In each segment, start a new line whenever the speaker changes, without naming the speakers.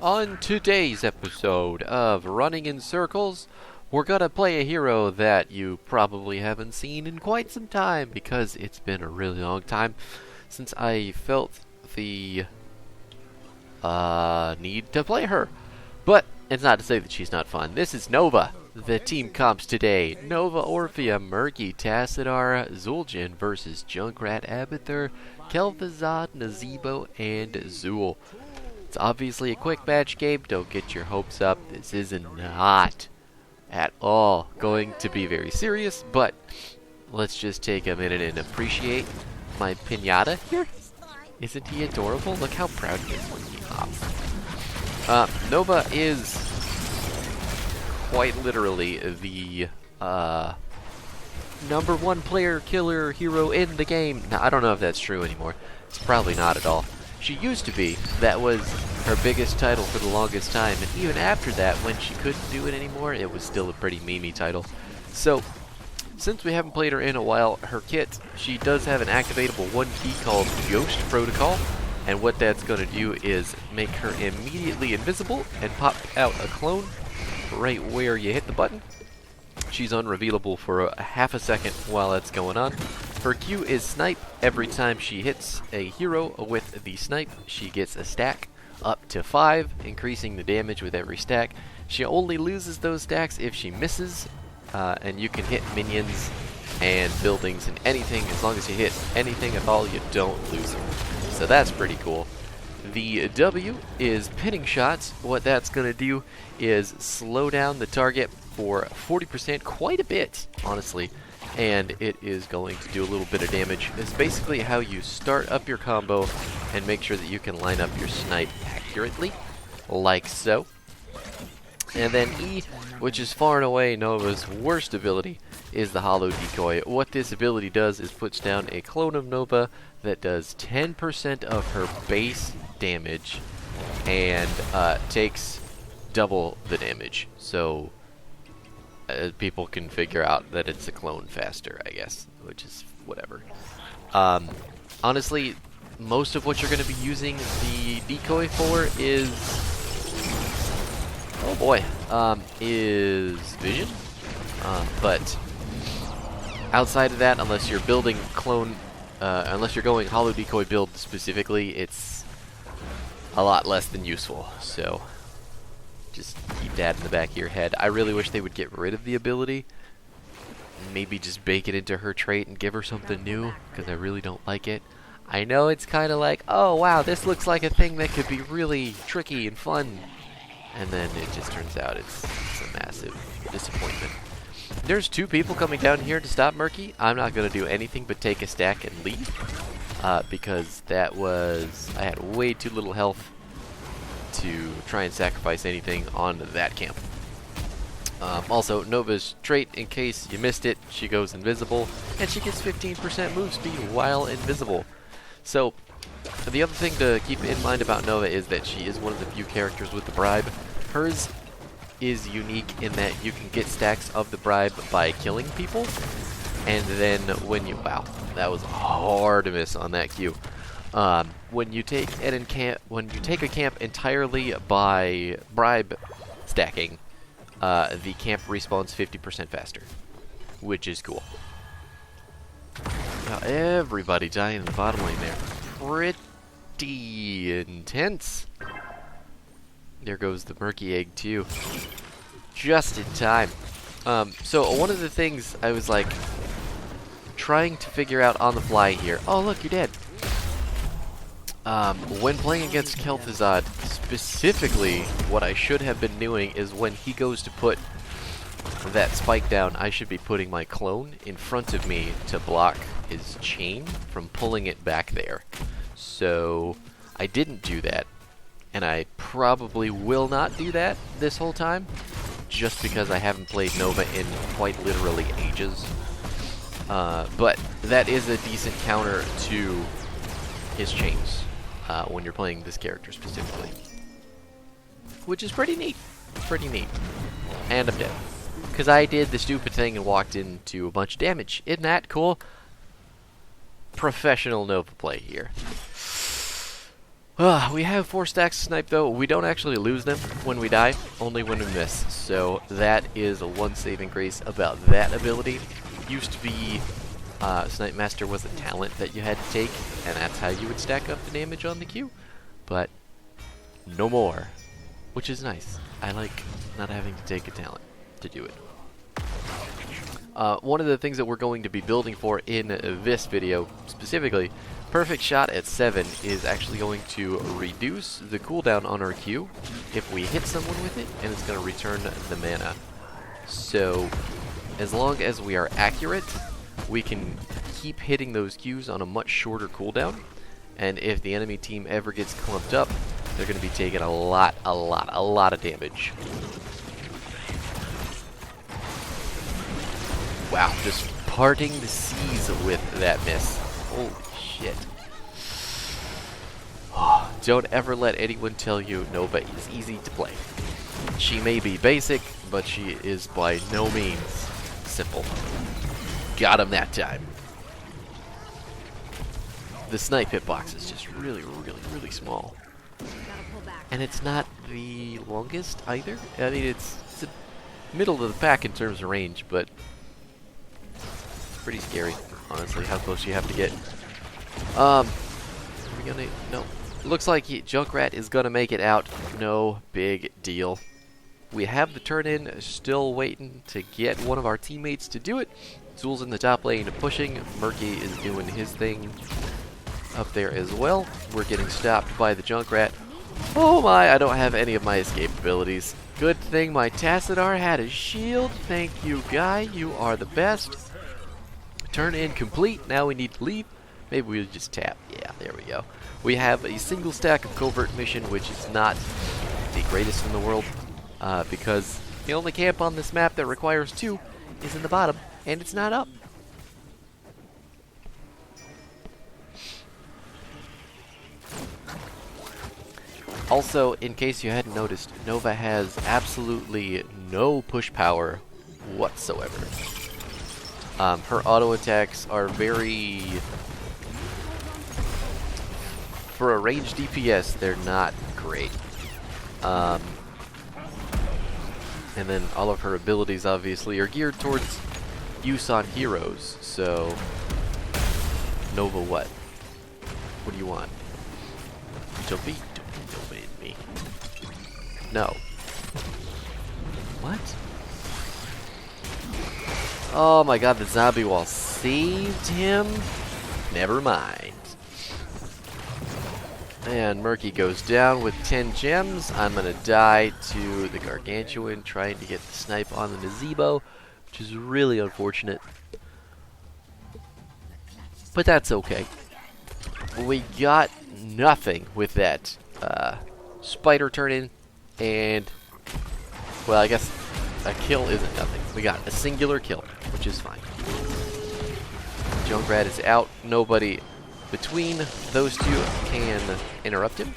On today's episode of Running in Circles, we're gonna play a hero that you probably haven't seen in quite some time because it's been a really long time since I felt the need to play her. But it's not to say that she's not fun. This is Nova. The team comps today: Nova, Orphea, Murky, Tassadar, Zul'jin versus Junkrat, Abathur, Kel'Thuzad, Nazeebo, and Zool. It's obviously a quick match game. Don't get your hopes up. This is not at all going to be very serious, but let's just take a minute and appreciate my pinata here. Isn't he adorable? Look how proud he is when he hops. Nova is quite literally the number one player killer hero in the game. Now, I don't know if that's true anymore. It's probably not at all. She used to be. That was her biggest title for the longest time, and even after that, when she couldn't do it anymore, it was still a pretty memey title. So, since we haven't played her in a while, her kit, she does have an activatable 1 key called Ghost Protocol, and what that's going to do is make her immediately invisible and pop out a clone right where you hit the button. She's unrevealable for a half a second while that's going on. Her Q is Snipe. Every time she hits a hero with the Snipe, she gets a stack up to 5, increasing the damage with every stack. She only loses those stacks if she misses, and you can hit minions and buildings and anything. As long as you hit anything at all, you don't lose them. So that's pretty cool. The W is pinning shots. What that's going to do is slow down the target for 40%, quite a bit, honestly. And it is going to do a little bit of damage. It's basically how you start up your combo and make sure that you can line up your snipe accurately, like so. And then E, which is far and away Nova's worst ability, is the Hollow Decoy. What this ability does is puts down a clone of Nova that does 10% of her base damage and takes double the damage. So people can figure out that it's a clone faster, I guess, which is whatever. Honestly, most of what you're going to be using the decoy for is, oh boy, is vision. But outside of that, unless you're building clone, unless you're going hollow decoy build specifically, it's a lot less than useful. So just keep that in the back of your head. I really wish they would get rid of the ability. Maybe just bake it into her trait and give her something new, because I really don't like it. I know it's kind of like, oh wow, this looks like a thing that could be really tricky and fun. And then it just turns out it's a massive disappointment. There's 2 people coming down here to stop Murky. I'm not going to do anything but take a stack and leave. Because that was, I had way too little health to try and sacrifice anything on that camp. Also, Nova's trait, in case you missed it, she goes invisible, and she gets 15% move speed while invisible. So, the other thing to keep in mind about Nova is that she is one of the few characters with the bribe. Hers is unique in that you can get stacks of the bribe by killing people, and then when you, wow, that was hard to miss on that Q. When you take a camp entirely by bribe stacking, the camp respawns 50% faster, which is cool. Now everybody dying in the bottom lane there. Pretty intense. There goes the Murky Egg too. Just in time. So one of the things I was like trying to figure out on the fly here. Oh look, you're dead. When playing against Kel'Thuzad, specifically, what I should have been doing is when he goes to put that spike down, I should be putting my clone in front of me to block his chain from pulling it back there. So, I didn't do that, and I probably will not do that this whole time, just because I haven't played Nova in quite literally ages. But that is a decent counter to his chains. When you're playing this character specifically. Which is pretty neat. Pretty neat. And I'm dead. Because I did the stupid thing and walked into a bunch of damage. Isn't that cool? Professional Nova play here. We have 4 stacks to snipe though. We don't actually lose them when we die, only when we miss. So that is a one saving grace about that ability. Used to be Snipe Master was a talent that you had to take, and that's how you would stack up the damage on the Q. But no more, which is nice. I like not having to take a talent to do it. One of the things that we're going to be building for in this video, specifically, Perfect Shot at 7 is actually going to reduce the cooldown on our Q if we hit someone with it, and it's going to return the mana. So, as long as we are accurate, we can keep hitting those Qs on a much shorter cooldown, and if the enemy team ever gets clumped up, they're going to be taking a lot of damage. Wow, just parting the seas with that miss. Holy shit. Oh, don't ever let anyone tell you Nova is easy to play. She may be basic, but she is by no means simple. Got him that time. The snipe hitbox is just really small. And it's not the longest either. I mean, it's the middle of the pack in terms of range, but pretty scary, honestly, how close you have to get. Are we gonna... No. Looks like Junkrat is gonna make it out. No big deal. We have the turn-in, still waiting to get one of our teammates to do it. Zul's in the top lane pushing. Murky is doing his thing up there as well. We're getting stopped by the Junkrat. Oh my, I don't have any of my escape abilities. Good thing my Tassadar had a shield. Thank you, guy. You are the best. Turn in complete. Now we need to leave. Maybe we'll just tap. Yeah, there we go. We have a single stack of covert mission, which is not the greatest in the world, because the only camp on this map that requires 2 is in the bottom, and it's not up. Also, in case you hadn't noticed, Nova has absolutely no push power whatsoever. Her auto attacks are very... For a ranged DPS, they're not great. And then all of her abilities, obviously, are geared towards use on heroes. So, Nova what? What do you want? Don't be Nova in me. No. What? Oh my god, the zombie wall saved him? Never mind. And Murky goes down with 10 gems. I'm gonna die to the Gargantuan trying to get the snipe on the Nazebo, which is really unfortunate. But that's okay. We got nothing with that spider turn-in, and, well, I guess a kill isn't nothing. We got a singular kill, which is fine. Junkrat is out. Nobody between those two can interrupt him.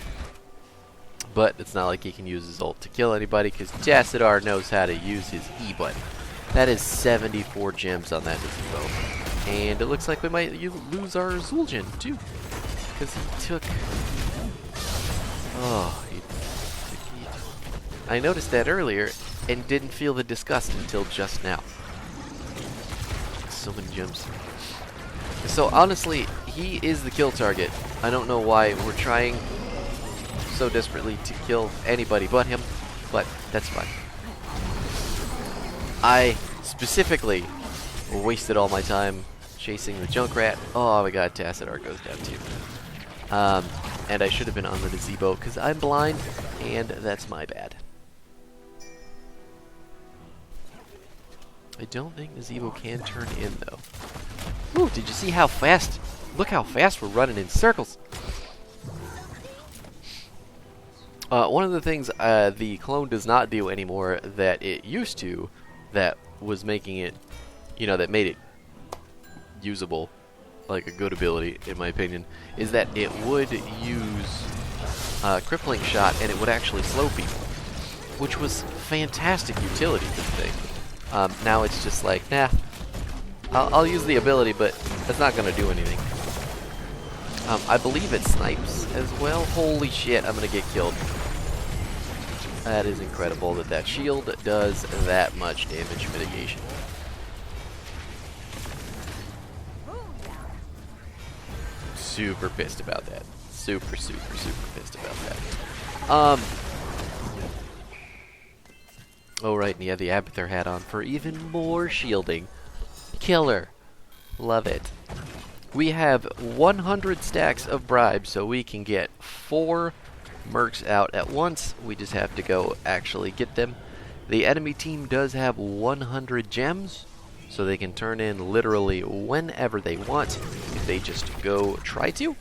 But it's not like he can use his ult to kill anybody, because Tassadar knows how to use his E button. That is 74 gems on that Nazebo. And it looks like we might lose our Zul'jin, too. Because he took... Oh, I noticed that earlier, and didn't feel the disgust until just now. So many gems. So honestly, he is the kill target. I don't know why we're trying so desperately to kill anybody but him, but that's fine. I specifically wasted all my time chasing the Junkrat. Oh my god, Tassadar goes down too. And I should have been on the Nazebo because I'm blind, and that's my bad. I don't think Nazebo can turn in, though. Ooh, did you see how fast? Look how fast we're running in circles. One of the things the clone does not do anymore that it used to, that was making it, you know, that made it usable, like a good ability, in my opinion, is that it would use crippling shot and it would actually slow people, which was fantastic utility for the thing. Now it's just like, nah, I'll use the ability, but that's not going to do anything. I believe it snipes as well. Holy shit, I'm gonna get killed. That is incredible that that shield does that much damage mitigation. Super pissed about that. Super pissed about that. Oh right, and he had the Abathur hat on for even more shielding. Killer. Love it. We have 100 stacks of bribes, so we can get 4 mercs out at once. We just have to go actually get them. The enemy team does have 100 gems, so they can turn in literally whenever they want, if they just go try to.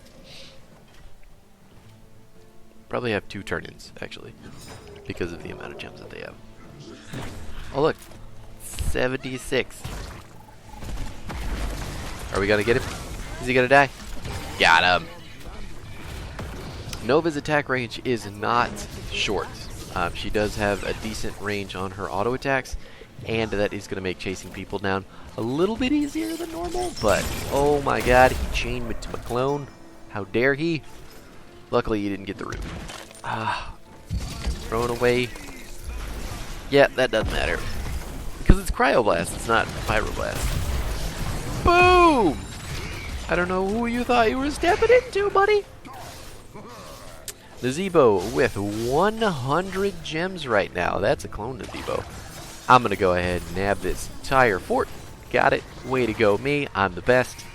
Probably have 2 turn-ins, actually, because of the amount of gems that they have. Oh look, 76. Are we gonna get him? Is he gonna die? Got him. Nova's attack range is not short. She does have a decent range on her auto attacks, and that is gonna make chasing people down a little bit easier than normal, but oh my god, he chained me to my clone. How dare he? Luckily he didn't get the root. Thrown away. Yeah, that doesn't matter. Because it's Cryoblast, it's not Pyroblast. Boom! I don't know who you thought you were stepping into, buddy. Nazebo with 100 gems right now. That's a clone Nazebo. I'm going to go ahead and nab this entire fort. Got it. Way to go, me. I'm the best.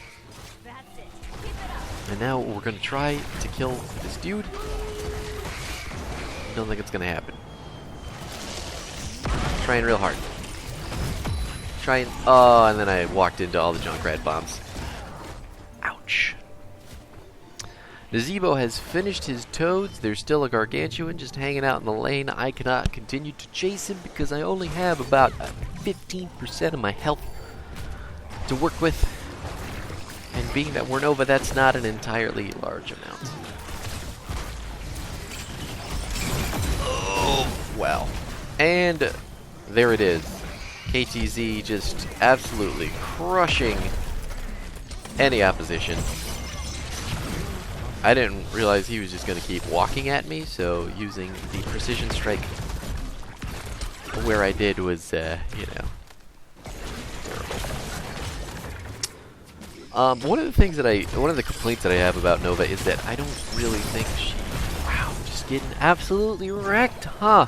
And now we're going to try to kill this dude. Don't think it's going to happen. Trying real hard. Trying. Oh, and then I walked into all the Junkrat bombs. Ouch. Nazebo has finished his toads. There's still a Gargantuan just hanging out in the lane. I cannot continue to chase him because I only have about 15% of my health to work with. And being that we're Nova, that's not an entirely large amount. Oh, wow. And there it is. KTZ just absolutely crushing any opposition. I didn't realize he was just going to keep walking at me, so using the precision strike where I did was, you know, terrible. One of the complaints that I have about Nova is that I don't really think she, wow, just getting absolutely wrecked, huh?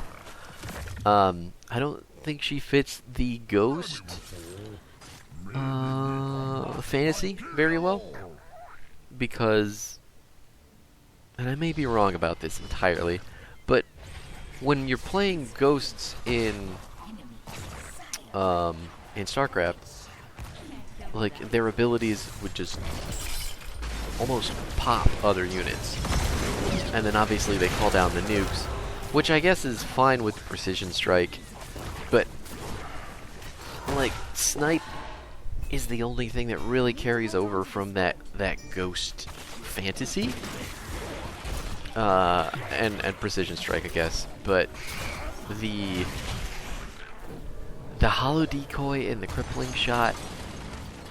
I don't think she fits the ghost fantasy very well, because, and I may be wrong about this entirely, but when you're playing ghosts in StarCraft, like, their abilities would just almost pop other units, and then obviously they call down the nukes, which I guess is fine with precision strike, but like, snipe is the only thing that really carries over from that ghost fantasy. And precision strike, I guess. But the hollow decoy and the crippling shot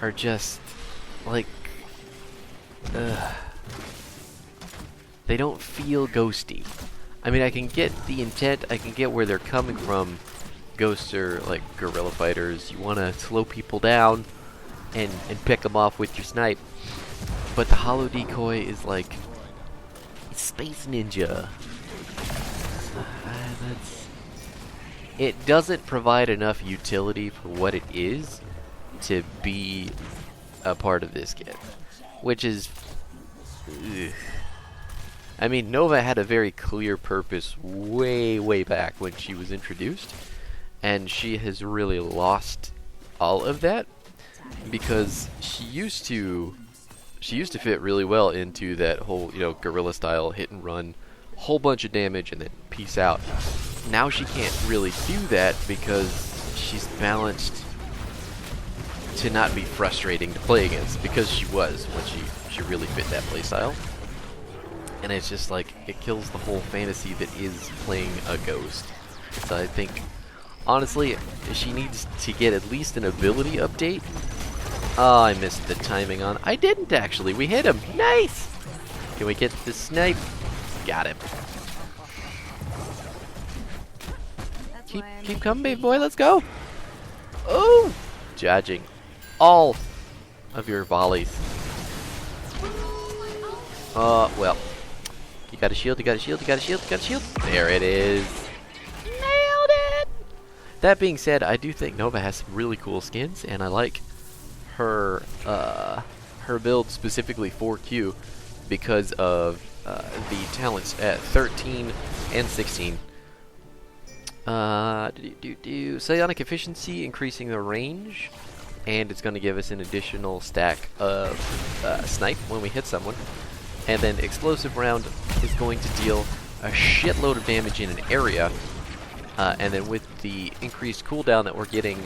are just like, they don't feel ghosty. I mean, I can get the intent, I can get where they're coming from. Ghosts are like guerrilla fighters. You want to slow people down and pick them off with your snipe. But the hollow decoy is like Space Ninja. It doesn't provide enough utility for what it is to be a part of this kit, which is, I mean, Nova had a very clear purpose way back when she was introduced, and she has really lost all of that, because she used to fit really well into that whole, you know, guerrilla style hit and run, whole bunch of damage and then peace out. Now she can't really do that because she's balanced to not be frustrating to play against, because she was when she really fit that playstyle. And it's just like, it kills the whole fantasy that is playing a ghost. So I think, honestly, she needs to get at least an ability update. Oh, I missed the timing on. I didn't actually. We hit him. Nice! Can we get the snipe? Got him. Keep coming, baby boy. Let's go. Oh, dodging all of your volleys. Well, you got a shield. You got a shield. You got a shield. You got a shield. There it is. Nailed it. That being said, I do think Nova has some really cool skins, and I like her her build specifically for Q because of the talents at 13 and 16. Psionic efficiency, increasing the range, and it's going to give us an additional stack of snipe when we hit someone. And then explosive round is going to deal a shitload of damage in an area. And then with the increased cooldown that we're getting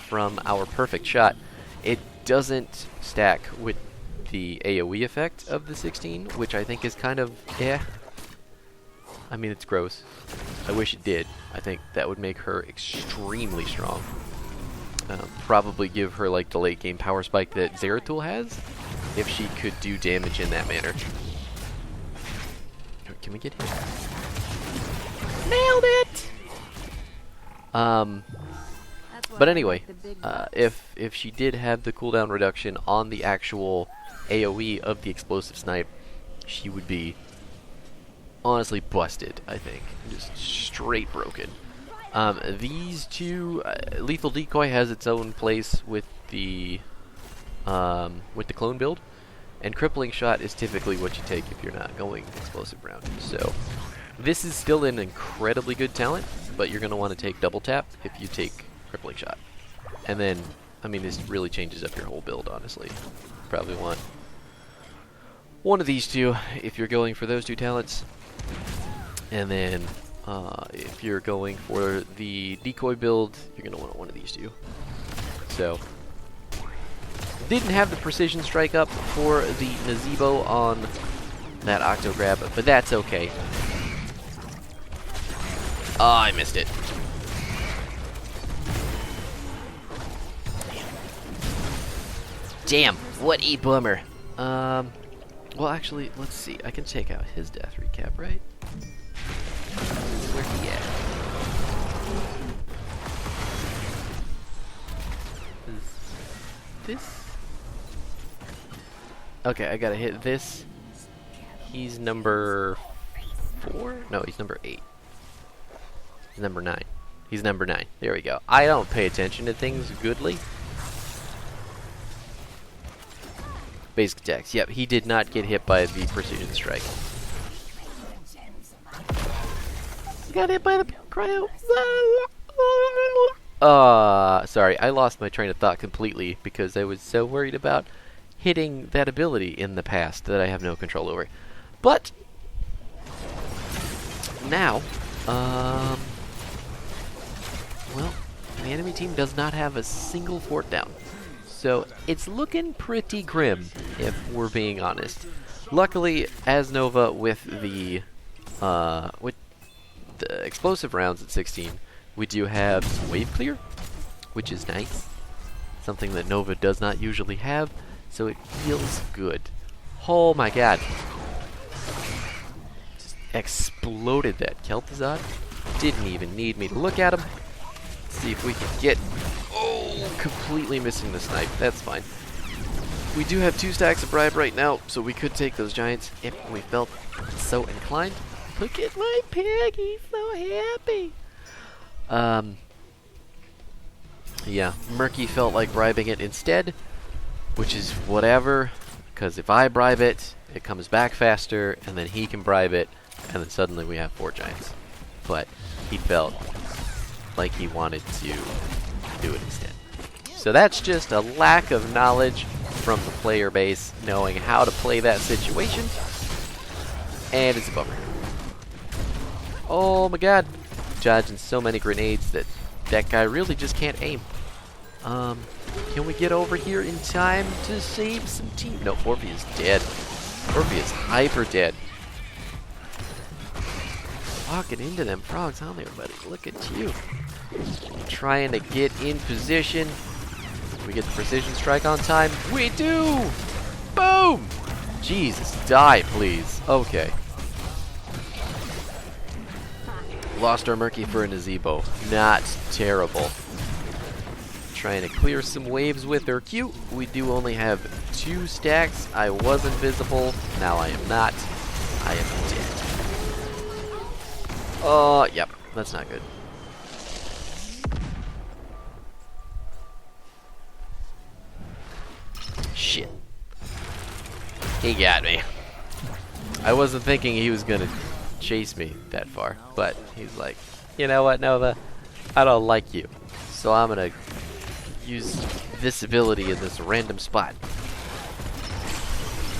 from our perfect shot, it doesn't stack with the AoE effect of the 16, which I think is kind of, I mean, it's gross. I wish it did. I think that would make her extremely strong. Probably give her like the late game power spike that Zeratul has, if she could do damage in that manner. Can we get hit? Nailed it! But anyway, if she did have the cooldown reduction on the actual AoE of the explosive snipe, she would be honestly busted, I think. Just straight broken. These two, Lethal Decoy has its own place with the clone build, and Crippling Shot is typically what you take if you're not going explosive round. So this is still an incredibly good talent, but you're going to want to take Double Tap if you take Crippling Shot. And then, I mean, this really changes up your whole build, honestly. Probably want one of these two if you're going for those two talents. And then if you're going for the decoy build, you're going to want one of these two. So, didn't have the precision strike up for the Nazebo on that Octo Grab, but that's okay. Oh, I missed it. Damn, what a bummer. Well, actually, let's see. I can take out his death recap, right? Where he at? Is this? Okay, I gotta hit this. He's number 4? No, he's number 8. He's number 9. He's number 9. There we go. I don't pay attention to things goodly. Basic attacks. Yep, he did not get hit by the precision strike. Got hit by the cryo. Sorry, I lost my train of thought completely because I was so worried about hitting that ability in the past that I have no control over. But now, well, the enemy team does not have a single fort down. So it's looking pretty grim, if we're being honest. Luckily, as Nova with the explosive rounds at 16, we do have some wave clear, which is nice. Something that Nova does not usually have, so it feels good. Oh my god. Just exploded that Kel'Thuzad. Didn't even need me to look at him. Let's see if we can get... Oh, completely missing the snipe. That's fine. We do have 2 stacks of bribe right now, so we could take those giants if we felt so inclined. Look at my pig, he's so happy. Yeah, Murky felt like bribing it instead, which is whatever, because if I bribe it, it comes back faster, and then he can bribe it, and then suddenly we have 4 giants. But he felt like he wanted to do it instead. So that's just a lack of knowledge from the player base knowing how to play that situation, and it's a bummer. Oh my god, dodging so many grenades that that guy really just can't aim. Can we get over here in time to save some team? No, Orphe is dead. Orphe is hyper dead. Walking into them frogs, huh, there, buddy? Look at you. Trying to get in position. We get the precision strike on time. We do! Boom! Jesus, die, please. Okay. Lost our Murky for a Nazebo. Not terrible. Trying to clear some waves with her Q. We do only have 2 stacks. I was invisible. Now I am not. I am dead. Yep. That's not good. Shit. He got me. I wasn't thinking he was gonna chase me that far, but he's like, you know what, Nova? I don't like you, so I'm gonna use this ability in this random spot.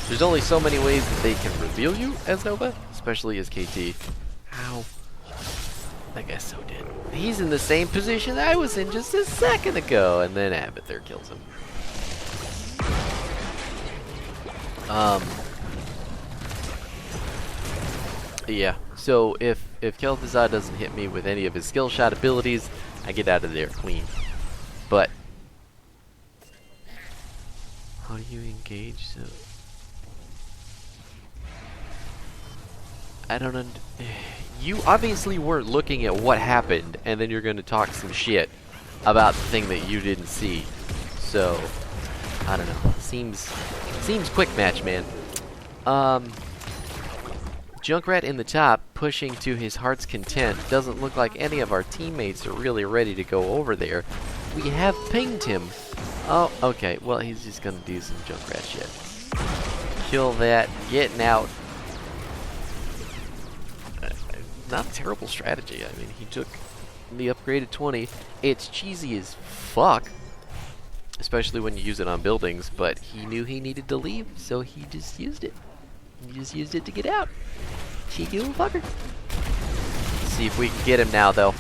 There's only so many ways that they can reveal you as Nova, especially as KT. Ow. I guess so did. He's in the same position I was in just a second ago, and then Abathur kills him. Yeah, so if Kel'Thuzad doesn't hit me with any of his skill shot abilities, I get out of there clean. But how do you engage? So I don't you obviously weren't looking at what happened, and then you're going to talk some shit about the thing that you didn't see. So I don't know. Seems quick match, man. Junkrat in the top, pushing to his heart's content. Doesn't look like any of our teammates are really ready to go over there. We have pinged him. Oh, okay. Well, he's just gonna do some Junkrat shit. Kill that. Getting out. Not a terrible strategy. I mean, he took the upgraded 20. It's cheesy as fuck, especially when you use it on buildings, but he knew he needed to leave, so he just used it. He just used it to get out. Cheeky little fucker. Let's see if we can get him now, though.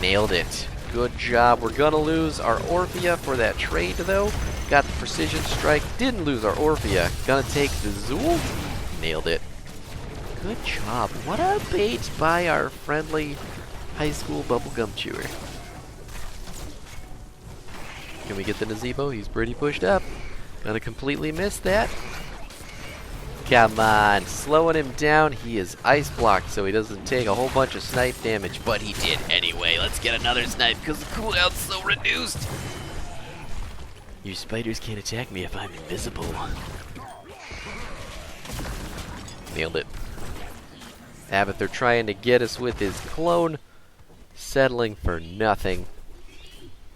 Nailed it. Good job. We're gonna lose our Orphea for that trade, though. Got the precision strike. Didn't lose our Orphea. Gonna take the Zool. Nailed it. Good job. What a bait by our friendly high school bubblegum chewer. Can we get the Nazebo? He's pretty pushed up. Gonna completely miss that. Come on. Slowing him down. He is ice blocked, so he doesn't take a whole bunch of snipe damage, but he did anyway. Let's get another snipe because the cooldown's so reduced. You spiders can't attack me if I'm invisible. Nailed it. Abathur trying to get us with his clone. Settling for nothing.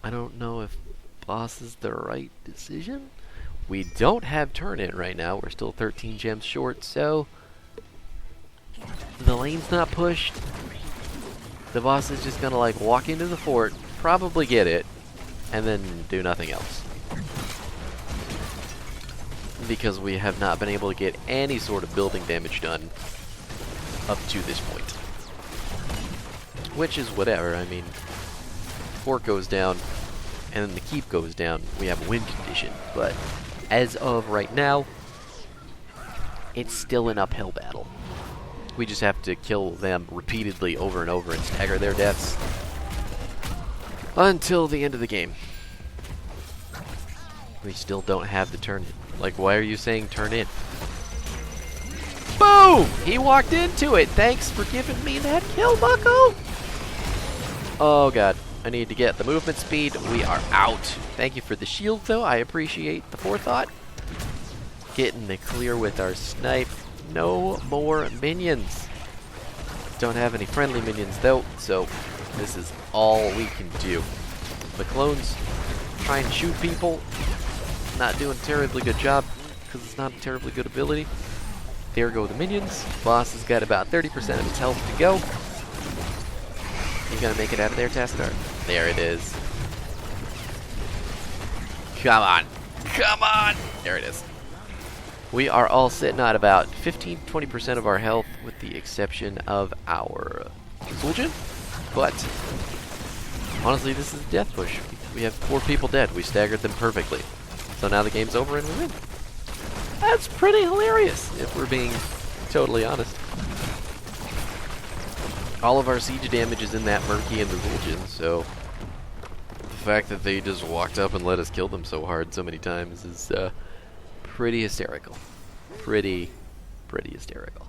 I don't know if boss is the right decision. We don't have turn-in right now. We're still 13 gems short, so the lane's not pushed. The boss is just gonna like walk into the fort, probably get it, and then do nothing else. Because we have not been able to get any sort of building damage done up to this point. Which is whatever. I mean, fort goes down, and then the keep goes down. We have a win condition, but as of right now, it's still an uphill battle. We just have to kill them repeatedly over and over and stagger their deaths until the end of the game. We still don't have the turn in. Like, why are you saying turn in? Boom! He walked into it. Thanks for giving me that kill, bucko. Oh god, I need to get the movement speed. We are out. Thank you for the shield, though. I appreciate the forethought. Getting the clear with our snipe. No more minions. Don't have any friendly minions, though, so this is all we can do. The clones try and shoot people. Not doing a terribly good job because it's not a terribly good ability. There go the minions. Boss has got about 30% of his health to go. He's gonna make it out of there, Tassadar. There it is. Come on. Come on! There it is. We are all sitting at about 15-20% of our health with the exception of our Zul'jin. But honestly, this is a death push. We have 4 people dead. We staggered them perfectly. So now the game's over and we win. That's pretty hilarious, if we're being totally honest. All of our siege damage is in that Murky and the Zul'jin, so the fact that they just walked up and let us kill them so hard so many times is pretty hysterical. pretty hysterical.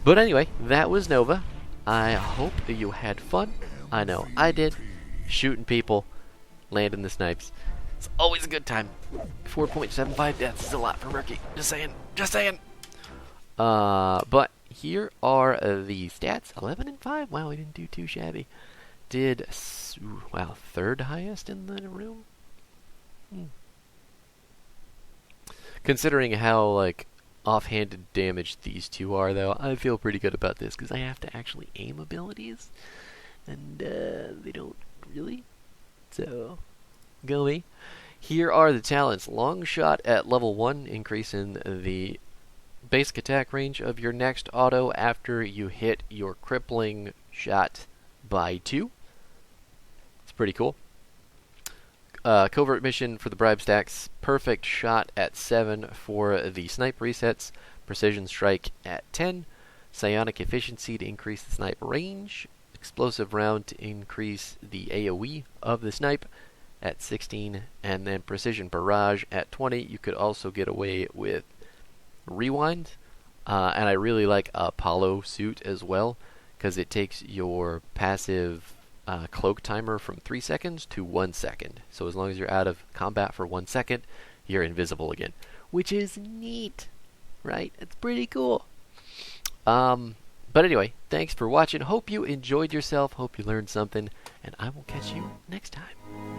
But anyway, that was Nova. I hope that you had fun. I know I did. Shooting people, landing the snipes. It's always a good time. 4.75 deaths is a lot for Rookie. Just saying. But here are the stats. 11 and 5. Wow, we didn't do too shabby. Did, wow, third highest in the room? Considering how, like, offhanded damage these two are, though, I feel pretty good about this, because I have to actually aim abilities, and they don't really, so go me. Here are the talents. Long shot at level 1, increasing the basic attack range of your next auto after you hit your crippling shot by 2. It's pretty cool. Covert mission for the bribe stacks. Perfect shot at 7 for the snipe resets. Precision strike at 10. Psionic efficiency to increase the snipe range. Explosive round to increase the AoE of the snipe at 16. And then precision barrage at 20. You could also get away with rewind. And I really like Apollo suit as well, because it takes your passive cloak timer from 3 seconds to 1 second. So as long as you're out of combat for 1 second, you're invisible again, which is neat, right? It's pretty cool. But anyway, thanks for watching. Hope you enjoyed yourself. Hope you learned something, and I will catch you next time.